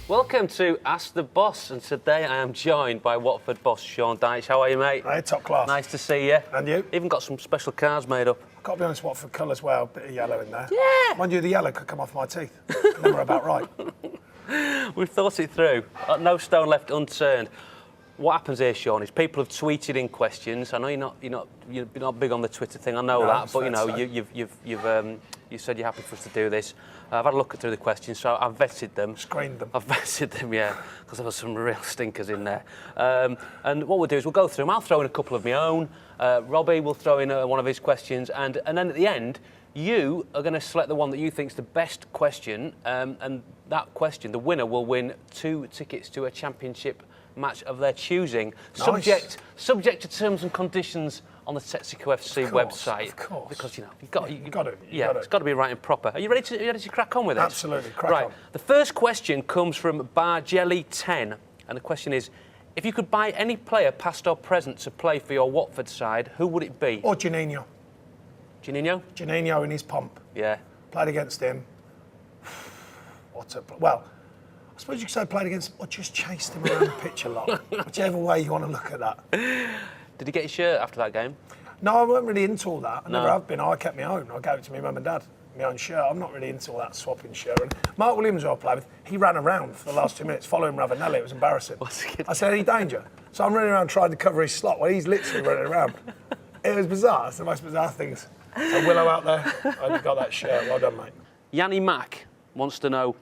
Welcome to Ask the Boss, and today I am joined by Watford boss Sean Dyche. How are you, mate? Hey, top class. Nice to see you. And you? Even got some special cards made up. I've got to be honest, Watford colours well, bit of yellow in there. Yeah. Mind you, the yellow could come off my teeth. And then we're about right. We've thought it through. No stone left unturned. What happens here, Sean, is people have tweeted in questions. I know you're not big on the Twitter thing. I know that, but you know you said you're happy for us to do this. I've had a look through the questions, so I've vetted them. Screened them. I've vetted them, yeah, because there were some real stinkers in there. And what we'll do is we'll go through them. I'll throw in a couple of my own. Robbie will throw in one of his questions, and then at the end, you are going to select the one that you think is the best question, and that question, the winner will win 2 tickets to a championship match of their choosing, Nice. subject to terms and conditions on the Texaco FC website. Of course. Because you've got to. It's got to be right and proper. Are you ready to crack on with it? Absolutely, crack on. The first question comes from Barjelly10, and the question is: if you could buy any player, past or present, to play for your Watford side, who would it be? Or Juninho. Juninho? Juninho in his pomp. Yeah. Played against him. Well, I suppose you could say played against him or just chased him around the pitch a lot. Whichever way you want to look at that. Did he get his shirt after that game? No, I wasn't really into all that. I never have been. I kept my own. I gave it to my mum and dad. My own shirt. I'm not really into all that swapping shirt. And Mark Williams, who I played with, he ran around for the last 2 minutes following Ravanelli. It was embarrassing. I said, any danger? So I'm running around trying to cover his slot while he's literally running around. It was bizarre. It's the most bizarre things. So Willow out there, I got that shirt. Well done, mate. Yanni Mack wants to know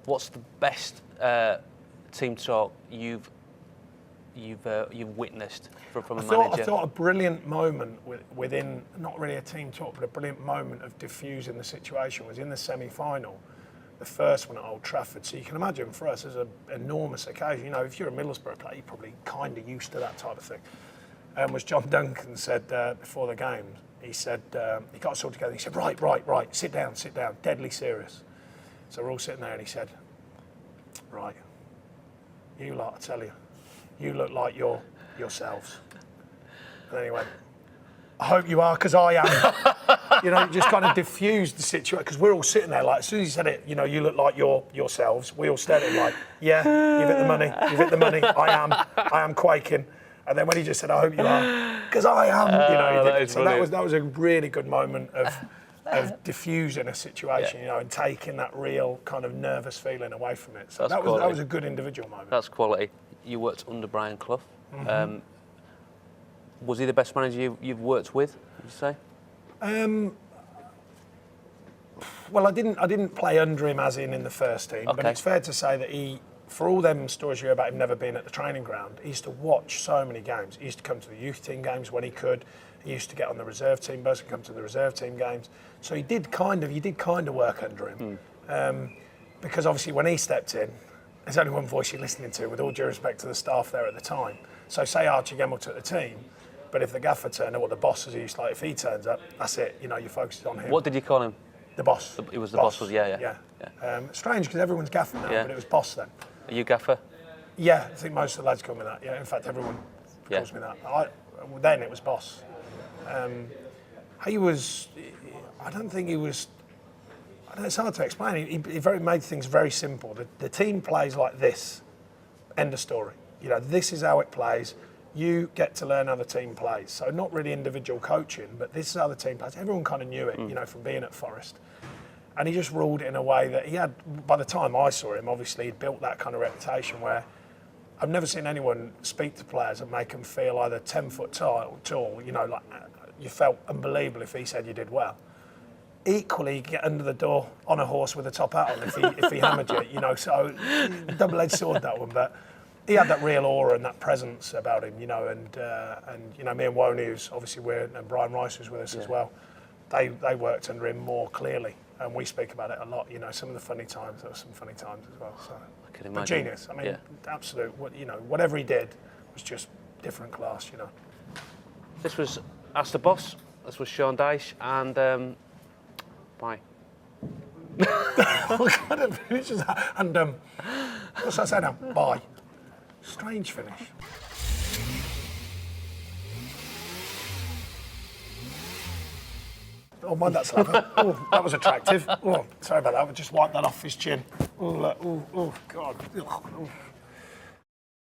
what's the best team talk you've witnessed from a manager. I thought a brilliant moment within, not really a team talk, but a brilliant moment of diffusing the situation was in the semi-final, the first one at Old Trafford. So you can imagine for us, as an enormous occasion, you know, if you're a Middlesbrough player, you're probably kind of used to that type of thing. Was John Duncan said before the game, he said, he got us all together, he said, right, sit down, deadly serious. So we're all sitting there and he said, right, you lot, I tell you, you look like you're yourselves. And then he went, I hope you are, because I am. You know, just kind of diffused the situation, because we're all sitting there like, as soon as he said it, you know, you look like you're yourselves, we all stared at him like, yeah, you've hit the money, I am quaking. And then when he just said, I hope you are, because I am, you know, he did it. So that was a really good moment of diffusing a situation, you know, and taking that real kind of nervous feeling away from it. So that was a good individual moment. That's quality. You worked under Brian Clough. Mm-hmm. Was he the best manager you've worked with, would you say? Well, I didn't play under him as in the first team, but it's fair to say that he, for all them stories you hear about him never being at the training ground, he used to watch so many games. He used to come to the youth team games when he could. He used to get on the reserve team bus and come to the reserve team games. So you did kind of work under him. Because obviously when he stepped in, there's only one voice you're listening to, with all due respect to the staff there at the time. So say Archie Gemmell took the team, but if the gaffer turned up, or the boss, as he used to like, if he turns up, that's it. You know, your focus is on him. What did you call him? The boss. It was the boss, yeah. Strange, because everyone's gaffer now, but it was boss then. Are you gaffer? Yeah, I think most of the lads call me that. Yeah, in fact, everyone calls me that. Then it was boss. He was. I don't think he was. It's hard to explain. He made things very simple. The team plays like this. End of story. You know, this is how it plays. You get to learn how the team plays. So not really individual coaching, but this is how the team plays. Everyone kind of knew it, you know, from being at Forest. And he just ruled it in a way that he had, by the time I saw him, obviously he'd built that kind of reputation where I've never seen anyone speak to players and make them feel either 10 foot tall, you know, like you felt unbelievable if he said you did well. Equally, you get under the door on a horse with a top hat on if he hammered you, you know, so double-edged sword, that one. But he had that real aura and that presence about him, you know, and you know, me and Woney, who's obviously and Brian Rice was with us as well, they worked under him more clearly. And we speak about it a lot, you know, some of the funny times, there were some funny times as well. So, I can imagine. But genius, I mean, absolute, you know, whatever he did was just different class, you know. This was Ask the Boss, this was Sean Dyche, and bye. What kind of finish is that? And what's that say now? Bye. Strange finish. Oh, mind that slapper. Oh, that was attractive. Oh, sorry about that. I just wiped that off his chin. Oh, look. Oh, God.